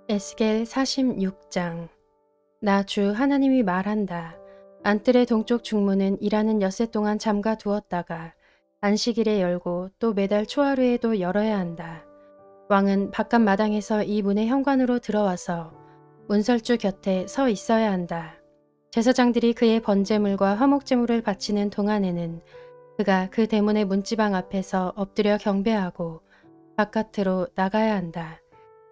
에스겔 46장. 나 주 하나님이 말한다. 안뜰의 동쪽 중문은 일하는 엿새 동안 잠가 두었다가 안식일에 열고 또 매달 초하루에도 열어야 한다. 왕은 바깥 마당에서 이 문의 현관으로 들어와서 문설주 곁에 서 있어야 한다. 제사장들이 그의 번제물과 화목제물을 바치는 동안에는 그가 그 대문의 문지방 앞에서 엎드려 경배하고 바깥으로 나가야 한다.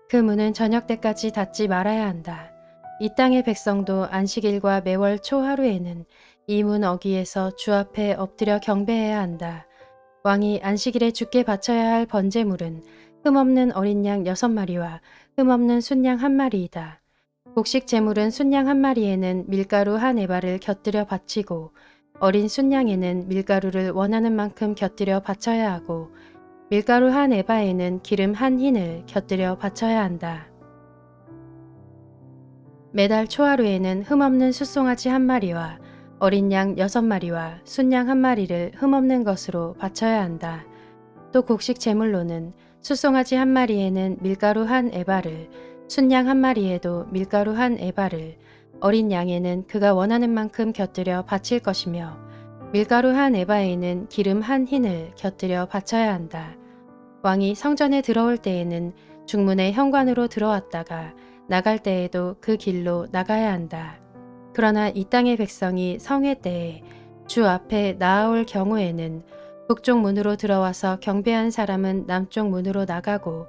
그 문은 저녁 때까지 닫지 말아야 한다. 이 땅의 백성도 안식일과 매월 초하루에는 이 문 어귀에서 주 앞에 엎드려 경배해야 한다. 왕이 안식일에 주께 바쳐야 할 번제물은 흠없는 어린 양 6마리와 흠없는 순양 1마리이다. 곡식 제물은 순양 1마리에는 밀가루 1에바를 곁들여 바치고 어린 순양에는 밀가루를 원하는 만큼 곁들여 바쳐야 하고 밀가루 1에바에는 기름 1흰을 곁들여 바쳐야 한다. 매달 초하루에는 흠없는 숫송아지 1마리와 어린 양 6마리와 순양 1마리를 흠없는 것으로 바쳐야 한다. 또 곡식 제물로는 숫송아지 1마리에는 밀가루 1에바를, 순양 1마리에도 밀가루 1에바를, 어린 양에는 그가 원하는 만큼 곁들여 바칠 것이며 밀가루 1에바에는 기름 1흰을 곁들여 바쳐야 한다. 왕이 성전에 들어올 때에는 중문의 현관으로 들어왔다가 나갈 때에도 그 길로 나가야 한다. 그러나 이 땅의 백성이 성회 때에 주 앞에 나아올 경우에는 북쪽 문으로 들어와서 경배한 사람은 남쪽 문으로 나가고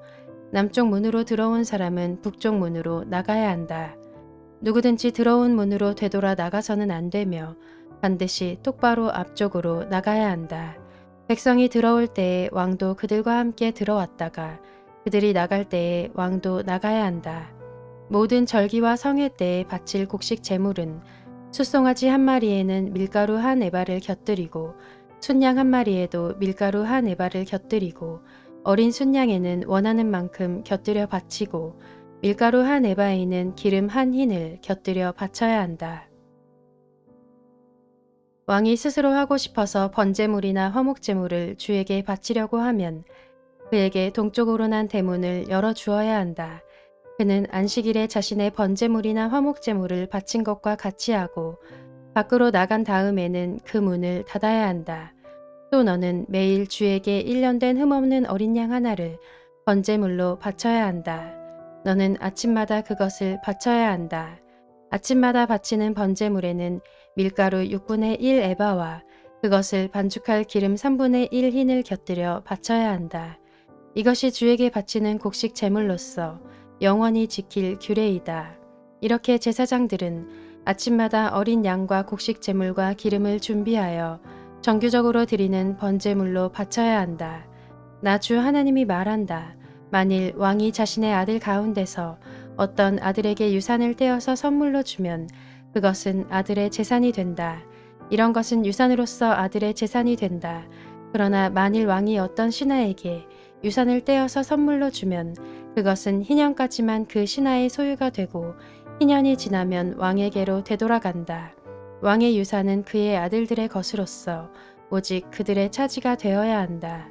남쪽 문으로 들어온 사람은 북쪽 문으로 나가야 한다. 누구든지 들어온 문으로 되돌아 나가서는 안 되며 반드시 똑바로 앞쪽으로 나가야 한다. 백성이 들어올 때에 왕도 그들과 함께 들어왔다가 그들이 나갈 때에 왕도 나가야 한다. 모든 절기와 성회 때에 바칠 곡식 제물은 숫송아지 1마리에는 밀가루 1에바를 곁들이고 순양 1마리에도 밀가루 1에바를 곁들이고 어린 순양에는 원하는 만큼 곁들여 바치고 밀가루 1에바에는 기름 1흰을 곁들여 바쳐야 한다. 왕이 스스로 하고 싶어서 번제물이나 화목제물을 주에게 바치려고 하면 그에게 동쪽으로 난 대문을 열어주어야 한다. 그는 안식일에 자신의 번제물이나 화목제물을 바친 것과 같이 하고 밖으로 나간 다음에는 그 문을 닫아야 한다. 또 너는 매일 주에게 1년 된 흠없는 어린 양 하나를 번제물로 바쳐야 한다. 너는 아침마다 그것을 바쳐야 한다. 아침마다 바치는 번제물에는 밀가루 6분의 1 에바와 그것을 반죽할 기름 3분의 1 흰을 곁들여 바쳐야 한다. 이것이 주에게 바치는 곡식 제물로서 영원히 지킬 규례이다. 이렇게 제사장들은 아침마다 어린 양과 곡식 제물과 기름을 준비하여 정규적으로 드리는 번제물로 바쳐야 한다. 나 주 하나님이 말한다. 만일 왕이 자신의 아들 가운데서 어떤 아들에게 유산을 떼어서 선물로 주면 그것은 아들의 재산이 된다. 이런 것은 유산으로서 아들의 재산이 된다. 그러나 만일 왕이 어떤 신하에게 유산을 떼어서 선물로 주면 그것은 희년까지만 그 신하의 소유가 되고 희년이 지나면 왕에게로 되돌아간다. 왕의 유산은 그의 아들들의 것으로서 오직 그들의 차지가 되어야 한다.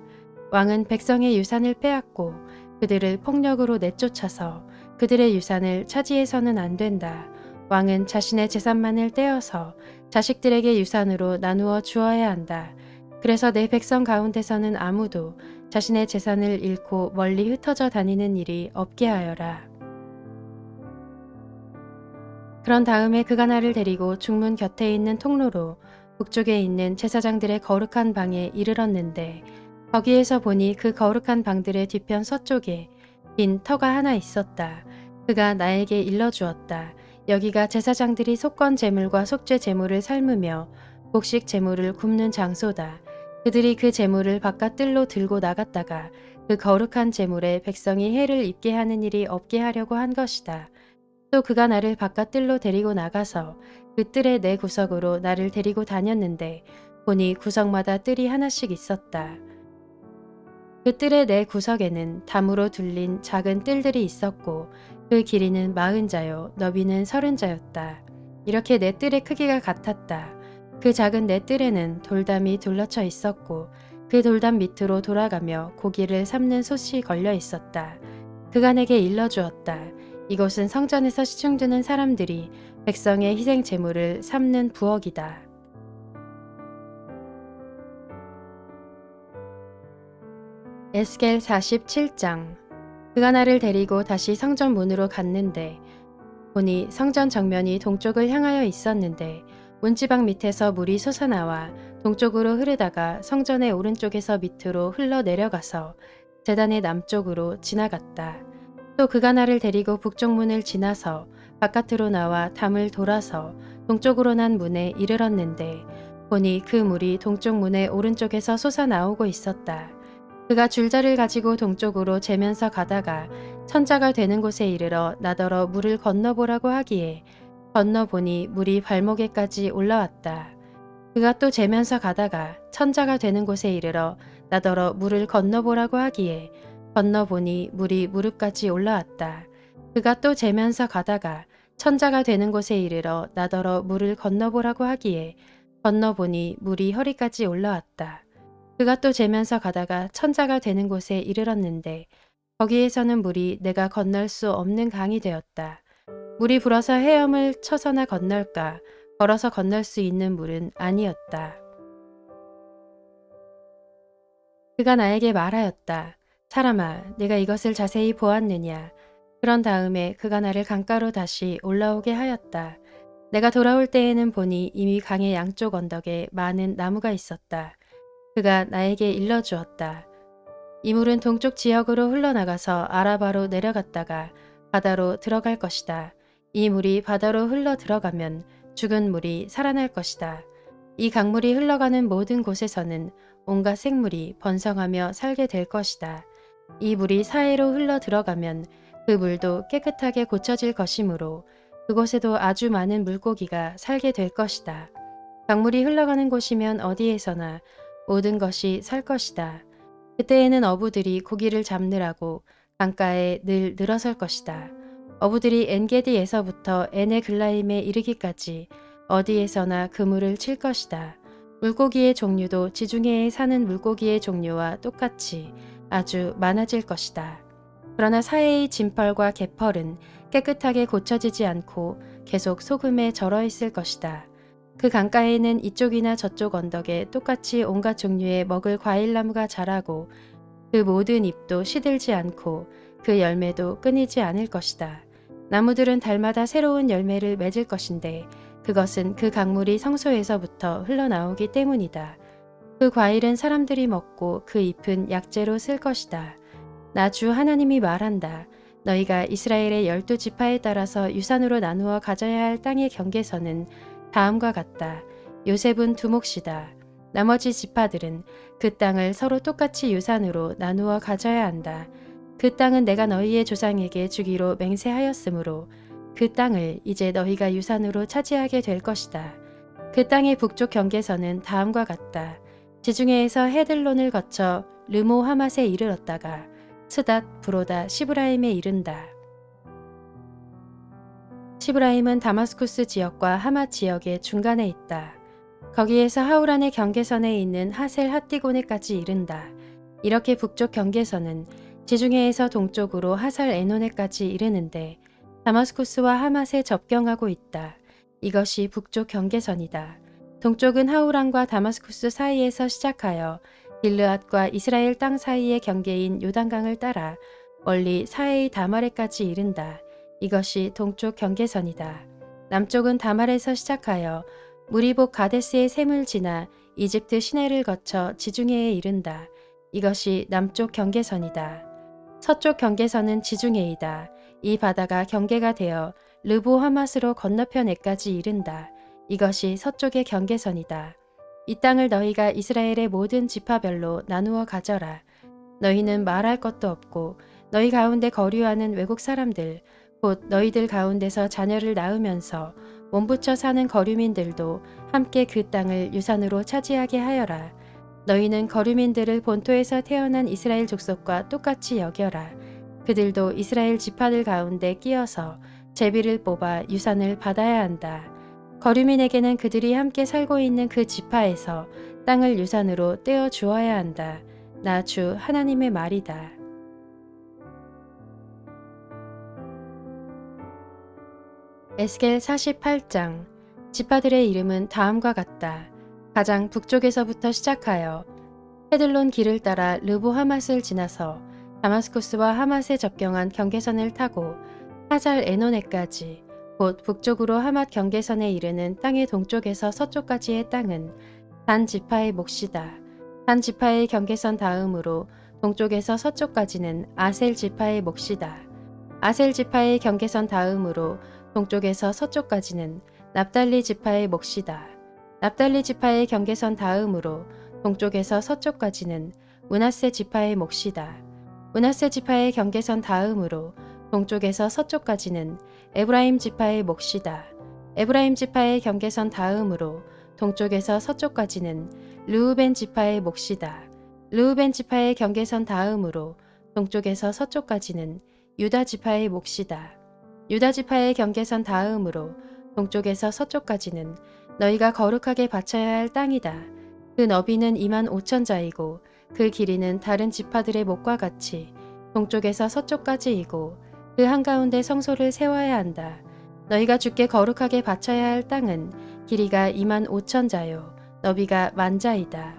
왕은 백성의 유산을 빼앗고 그들을 폭력으로 내쫓아서 그들의 유산을 차지해서는 안 된다. 왕은 자신의 재산만을 떼어서 자식들에게 유산으로 나누어 주어야 한다. 그래서 내 백성 가운데서는 아무도 자신의 재산을 잃고 멀리 흩어져 다니는 일이 없게 하여라. 그런 다음에 그가 나를 데리고 중문 곁에 있는 통로로 북쪽에 있는 제사장들의 거룩한 방에 이르렀는데 거기에서 보니 그 거룩한 방들의 뒤편 서쪽에 빈 터가 하나 있었다. 그가 나에게 일러주었다. 여기가 제사장들이 속건 제물과 속죄 제물을 삶으며 곡식 제물을 굽는 장소다. 그들이 그 제물을 바깥 뜰로 들고 나갔다가 그 거룩한 제물에 백성이 해를 입게 하는 일이 없게 하려고 한 것이다. 또 그가 나를 바깥 뜰로 데리고 나가서 그 뜰의 네 구석으로 나를 데리고 다녔는데 보니 구석마다 뜰이 하나씩 있었다. 그 뜰의 네 구석에는 담으로 둘린 작은 뜰들이 있었고 그 길이는 40자요 너비는 30자였다. 이렇게 네 뜰의 크기가 같았다. 그 작은 네 뜰에는 돌담이 둘러쳐 있었고 그 돌담 밑으로 돌아가며 고기를 삶는 솥이 걸려 있었다. 그가 내게 일러주었다. 이곳은 성전에서 시중드는 사람들이 백성의 희생 제물을 삼는 부엌이다. 에스겔 47장. 그가 나를 데리고 다시 성전 문으로 갔는데 보니 성전 정면이 동쪽을 향하여 있었는데 문지방 밑에서 물이 솟아나와 동쪽으로 흐르다가 성전의 오른쪽에서 밑으로 흘러 내려가서 제단의 남쪽으로 지나갔다. 또 그가 나를 데리고 북쪽문을 지나서 바깥으로 나와 담을 돌아서 동쪽으로 난 문에 이르렀는데 보니 그 물이 동쪽 문의 오른쪽에서 솟아나오고 있었다. 그가 줄자를 가지고 동쪽으로 재면서 가다가 천자가 되는 곳에 이르러 나더러 물을 건너보라고 하기에 건너보니 물이 발목에까지 올라왔다. 그가 또 재면서 가다가 천자가 되는 곳에 이르러 나더러 물을 건너보라고 하기에 건너보니 물이 무릎까지 올라왔다. 그가 또 재면서 가다가 천자가 되는 곳에 이르러 나더러 물을 건너보라고 하기에 건너보니 물이 허리까지 올라왔다. 그가 또 재면서 가다가 천자가 되는 곳에 이르렀는데 거기에서는 물이 내가 건널 수 없는 강이 되었다. 물이 불어서 헤엄을 쳐서나 건널까 걸어서 건널 수 있는 물은 아니었다. 그가 나에게 말하였다. 사람아, 내가 이것을 자세히 보았느냐. 그런 다음에 그가 나를 강가로 다시 올라오게 하였다. 내가 돌아올 때에는 보니 이미 강의 양쪽 언덕에 많은 나무가 있었다. 그가 나에게 일러주었다. 이 물은 동쪽 지역으로 흘러나가서 아라바로 내려갔다가 바다로 들어갈 것이다. 이 물이 바다로 흘러 들어가면 죽은 물이 살아날 것이다. 이 강물이 흘러가는 모든 곳에서는 온갖 생물이 번성하며 살게 될 것이다. 이 물이 사해로 흘러 들어가면 그 물도 깨끗하게 고쳐질 것이므로 그곳에도 아주 많은 물고기가 살게 될 것이다. 강물이 흘러가는 곳이면 어디에서나 모든 것이 살 것이다. 그때에는 어부들이 고기를 잡느라고 강가에 늘 늘어설 것이다. 어부들이 엔게디에서부터 에네글라임에 이르기까지 어디에서나 그물을 칠 것이다. 물고기의 종류도 지중해에 사는 물고기의 종류와 똑같이 아주 많아질 것이다. 그러나 사해의 진펄과 개펄은 깨끗하게 고쳐지지 않고 계속 소금에 절어 있을 것이다. 그 강가에는 이쪽이나 저쪽 언덕에 똑같이 온갖 종류의 먹을 과일나무가 자라고 그 모든 잎도 시들지 않고 그 열매도 끊이지 않을 것이다. 나무들은 달마다 새로운 열매를 맺을 것인데 그것은 그 강물이 성소에서부터 흘러나오기 때문이다. 그 과일은 사람들이 먹고 그 잎은 약재로 쓸 것이다. 나 주 하나님이 말한다. 너희가 이스라엘의 12지파에 따라서 유산으로 나누어 가져야 할 땅의 경계선은 다음과 같다. 요셉은 두 몫이다. 나머지 지파들은 그 땅을 서로 똑같이 유산으로 나누어 가져야 한다. 그 땅은 내가 너희의 조상에게 주기로 맹세하였으므로 그 땅을 이제 너희가 유산으로 차지하게 될 것이다. 그 땅의 북쪽 경계선은 다음과 같다. 지중해에서 헤들론을 거쳐 르모 하맛에 이르렀다가 스닷 브로다 시브라임에 이른다. 시브라임은 다마스쿠스 지역과 하맛 지역의 중간에 있다. 거기에서 하우란의 경계선에 있는 하셀 핫디고네까지 이른다. 이렇게 북쪽 경계선은 지중해에서 동쪽으로 하살 에노네까지 이르는데 다마스쿠스와 하맛에 접경하고 있다. 이것이 북쪽 경계선이다. 동쪽은 하우란과 다마스쿠스 사이에서 시작하여 길르앗과 이스라엘 땅 사이의 경계인 요단강을 따라 멀리 사해의 다마레까지 이른다. 이것이 동쪽 경계선이다. 남쪽은 다말에서 시작하여 무리복 가데스의 샘을 지나 이집트 시내를 거쳐 지중해에 이른다. 이것이 남쪽 경계선이다. 서쪽 경계선은 지중해이다. 이 바다가 경계가 되어 르보 하맛으로 건너편에까지 이른다. 이것이 서쪽의 경계선이다. 이 땅을 너희가 이스라엘의 모든 지파별로 나누어 가져라. 너희는 말할 것도 없고 너희 가운데 거류하는 외국 사람들 곧 너희들 가운데서 자녀를 낳으면서 몸붙여 사는 거류민들도 함께 그 땅을 유산으로 차지하게 하여라. 너희는 거류민들을 본토에서 태어난 이스라엘 족속과 똑같이 여겨라. 그들도 이스라엘 지파들 가운데 끼어서 제비를 뽑아 유산을 받아야 한다. 거류민에게는 그들이 함께 살고 있는 그 지파에서 땅을 유산으로 떼어 주어야 한다. 나 주 하나님의 말이다. 에스겔 48장. 지파들의 이름은 다음과 같다. 가장 북쪽에서부터 시작하여 헤들론 길을 따라 르보 하맛을 지나서 다마스쿠스와 하맛에 접경한 경계선을 타고 하잘 에노네까지, 곧 북쪽으로 하맛 경계선에 이르는 땅의 동쪽에서 서쪽까지의 땅은 단 지파의 몫이다. 단 지파의 경계선 다음으로 동쪽에서 서쪽까지는 아셀 지파의 몫이다. 아셀 지파의 경계선 다음으로 동쪽에서 서쪽까지는 납달리 지파의 몫이다. 납달리 지파의 경계선 다음으로 동쪽에서 서쪽까지는 므낫세 지파의 몫이다. 므낫세 지파의 경계선 다음으로 동쪽에서 서쪽까지는 에브라임 지파의 몫이다. 에브라임 지파의 경계선 다음으로 동쪽에서 서쪽까지는 르우벤 지파의 몫이다. 르우벤 지파의 경계선 다음으로 동쪽에서 서쪽까지는 유다 지파의 몫이다. 유다 지파의 경계선 다음으로 동쪽에서 서쪽까지는 너희가 거룩하게 바쳐야 할 땅이다. 그 너비는 25,000자이고 그 길이는 다른 지파들의 목과 같이 동쪽에서 서쪽까지이고 그 한가운데 성소를 세워야 한다. 너희가 주께 거룩하게 바쳐야 할 땅은 길이가 25,000자요 너비가 10,000자이다.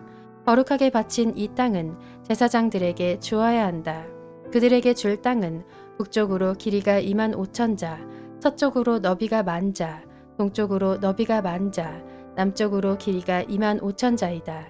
거룩하게 바친 이 땅은 제사장들에게 주어야 한다. 그들에게 줄 땅은 북쪽으로 길이가 25,000자, 서쪽으로 너비가 10,000자, 동쪽으로 너비가 10,000자, 남쪽으로 길이가 25,000자이다.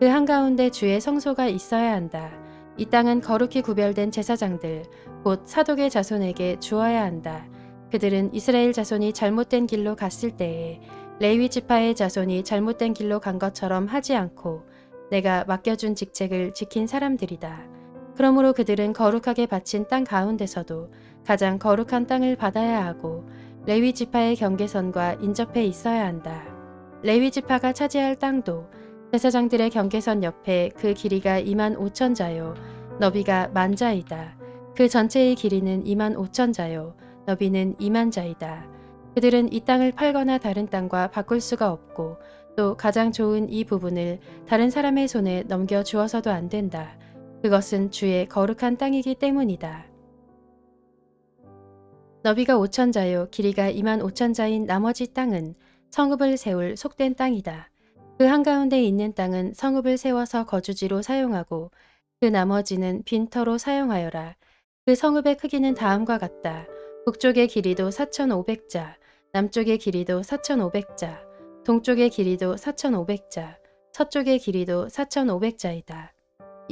그 한가운데 주의 성소가 있어야 한다. 이 땅은 거룩히 구별된 제사장들, 곧 사독의 자손에게 주어야 한다. 그들은 이스라엘 자손이 잘못된 길로 갔을 때에 레위 지파의 자손이 잘못된 길로 간 것처럼 하지 않고 내가 맡겨준 직책을 지킨 사람들이다. 그러므로 그들은 거룩하게 바친 땅 가운데서도 가장 거룩한 땅을 받아야 하고 레위 지파의 경계선과 인접해 있어야 한다. 레위 지파가 차지할 땅도 제사장들의 경계선 옆에 그 길이가 25,000자요 너비가 10,000자이다. 그 전체의 길이는 25,000자요 너비는 20,000자이다. 그들은 이 땅을 팔거나 다른 땅과 바꿀 수가 없고 또 가장 좋은 이 부분을 다른 사람의 손에 넘겨 주어서도 안 된다. 그것은 주의 거룩한 땅이기 때문이다. 너비가 5,000자요 길이가 25,000자인 나머지 땅은 성읍을 세울 속된 땅이다. 그 한가운데 있는 땅은 성읍을 세워서 거주지로 사용하고 그 나머지는 빈터로 사용하여라. 그 성읍의 크기는 다음과 같다. 북쪽의 길이도 4,500자, 남쪽의 길이도 4,500자, 동쪽의 길이도 4,500자, 서쪽의 길이도 4,500자이다.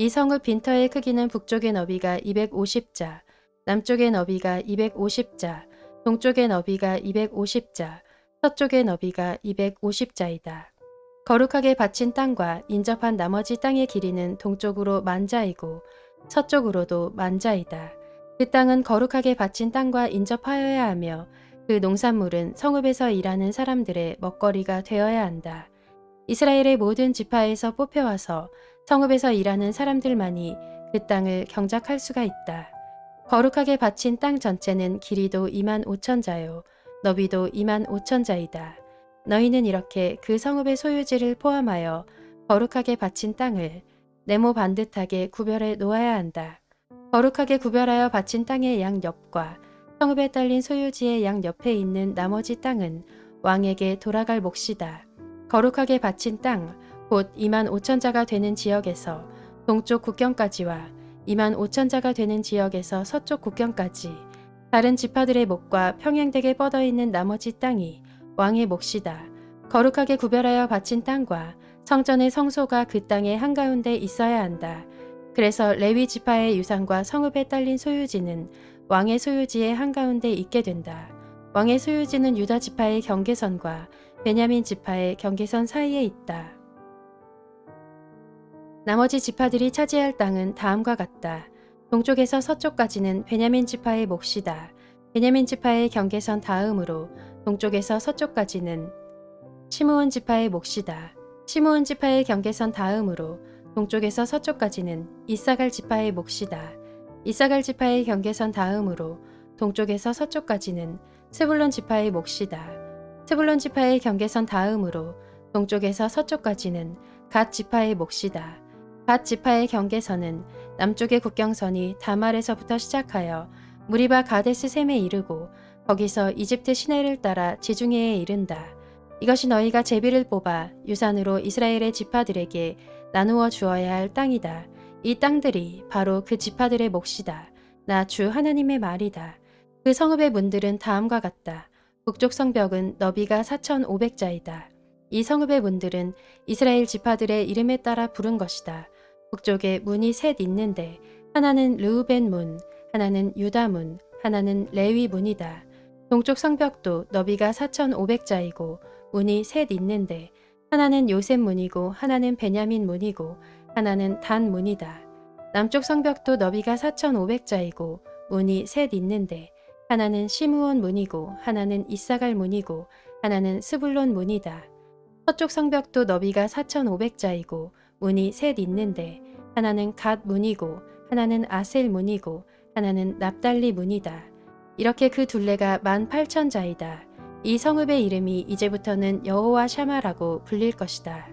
이 성읍 빈터의 크기는 북쪽의 너비가 250자, 남쪽의 너비가 250자, 동쪽의 너비가 250자, 서쪽의 너비가 250자이다. 거룩하게 바친 땅과 인접한 나머지 땅의 길이는 동쪽으로 10,000자이고 서쪽으로도 10,000자이다. 그 땅은 거룩하게 바친 땅과 인접하여야 하며 그 농산물은 성읍에서 일하는 사람들의 먹거리가 되어야 한다. 이스라엘의 모든 지파에서 뽑혀와서 성읍에서 일하는 사람들만이 그 땅을 경작할 수가 있다. 거룩하게 바친 땅 전체는 길이도 25,000자요 너비도 25,000자이다. 너희는 이렇게 그 성읍의 소유지를 포함하여 거룩하게 바친 땅을 네모 반듯하게 구별해 놓아야 한다. 거룩하게 구별하여 바친 땅의 양옆과 성읍에 딸린 소유지의 양옆에 있는 나머지 땅은 왕에게 돌아갈 몫이다. 거룩하게 바친 땅, 곧 25,000자가 되는 지역에서 동쪽 국경까지와 25,000자가 되는 지역에서 서쪽 국경까지 다른 지파들의 몫과 평행되게 뻗어있는 나머지 땅이 왕의 몫이다. 거룩하게 구별하여 바친 땅과 성전의 성소가 그 땅의 한가운데 있어야 한다. 그래서 레위 지파의 유산과 성읍에 딸린 소유지는 왕의 소유지의 한가운데 있게 된다. 왕의 소유지는 유다 지파의 경계선과 베냐민 지파의 경계선 사이에 있다. 나머지 지파들이 차지할 땅은 다음과 같다. 동쪽에서 서쪽까지는 베냐민 지파의 몫이다. 베냐민 지파의 경계선 다음으로 동쪽에서 서쪽까지는 시므온 지파의 몫이다. 시므온 지파의 경계선 다음으로 동쪽에서 서쪽까지는 이사갈 지파의 몫이다. 이사갈 지파의 경계선 다음으로 동쪽에서 서쪽까지는 스불론 지파의 몫이다. 스불론 지파의 경계선 다음으로 동쪽에서 서쪽까지는 갓 지파의 몫이다. 갓 지파의 경계선은 남쪽의 국경선이 다말에서부터 시작하여 무리바 가데스 셈에 이르고 거기서 이집트 시내를 따라 지중해에 이른다. 이것이 너희가 제비를 뽑아 유산으로 이스라엘의 지파들에게 나누어 주어야 할 땅이다. 이 땅들이 바로 그 지파들의 몫이다. 나 주 하나님의 말이다. 그 성읍의 문들은 다음과 같다. 북쪽 성벽은 너비가 4,500자이다. 이 성읍의 문들은 이스라엘 지파들의 이름에 따라 부른 것이다. 북쪽에 문이 셋 있는데 하나는 르우벤 문, 하나는 유다 문, 하나는 레위 문이다. 동쪽 성벽도 너비가 4,500자이고 문이 셋 있는데 하나는 요셉 문이고 하나는 베냐민 문이고 하나는 단 문이다. 남쪽 성벽도 너비가 4,500자이고 문이 셋 있는데 하나는 시므온 문이고 하나는 이사갈 문이고 하나는 스불론 문이다. 서쪽 성벽도 너비가 4,500자이고 문이 셋 있는데 하나는 갓 문이고 하나는 아셀 문이고 하나는 납달리 문이다. 이렇게 그 둘레가 18,000자이다. 이 성읍의 이름이 이제부터는 여호와 샤마라고 불릴 것이다.